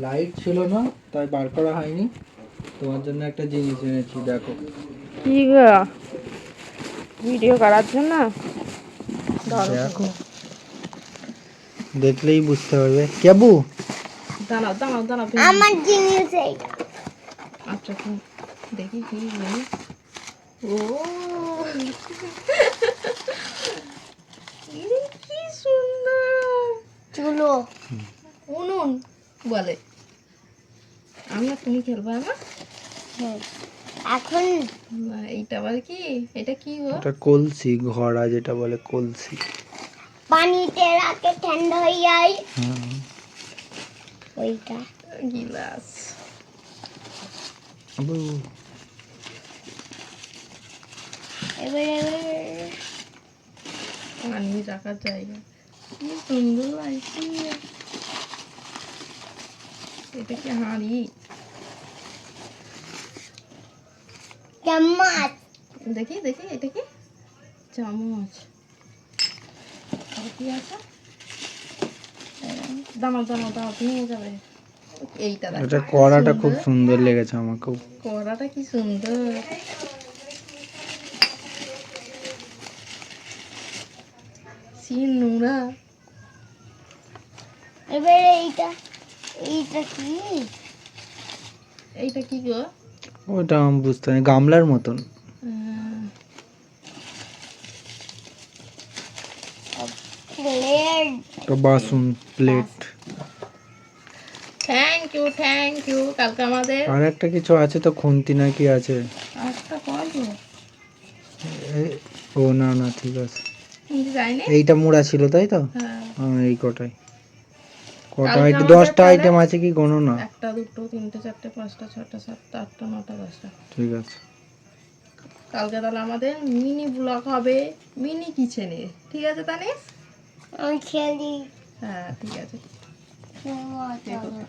Light ছিল না তাই বার করা হয়নি। তোমার জন্য একটা জিনিস এনেছি, দেখো। কি গো, ভিডিও করার জন্য? দেখো, দেখলেই বুঝতে পারবে। কেবু দাঁড়াও দাঁড়াও দাঁড়াও, আমার জিনিস এইটা। আচ্ছা দেখি কি বলি। ও কি সুন্দর চুলো উনুন বলে। আমি আর তুমি খেলবো না? এখন এইটা আবার কি? এটা কি গো? এটা কলসি, ঘড়া যেটা বলে কলসি। পানিতে রাখে ঠান্ডা হয়ে যায় ওইটা। গিলাস। এবারে পানি রাখার জায়গা কি সুন্দর লাগছে। এটা কি হাঁড়ি? চামচ। দেখি দেখি এটা কি? চামচ। আর কি আছে? দাঁড়াও দাঁড়াও দাঁড়াও, ভেঙে যাবে। এইটা দেখো, এটা কড়াটা খুব সুন্দর লেগেছে আমাকেও। কড়াটা কি সুন্দর। নোংরা। এবারে এইটা এইটা কি? এইটা কি গো? ওটা আমি বুঝতে পারি, গামলার মতন। প্লেট। বাসন, প্লেট। Thank you. কালকে আমাদের আর একটা কিছু আছে তো, খুন্তি নাকি আছে। একটা করবো। ও না না, ঠিক আছে। যায়নি। এইটা মোড়া ছিল তাই তো? হ্যাঁ। এই কটাই। কটা কালকে আইটেম? আমাদের 10টা তাহলে আইটেম আছে কি, গোনো না। 1 2 3 4 5 6 7 8 9 10টা। ঠিক আছে। কালকে তাহলে আমাদের মিনি ব্লগ হবে, মিনি কিচেনে। ঠিক আছে তানিস? আমি খেলি। হ্যাঁ ঠিক আছে। খেলবো।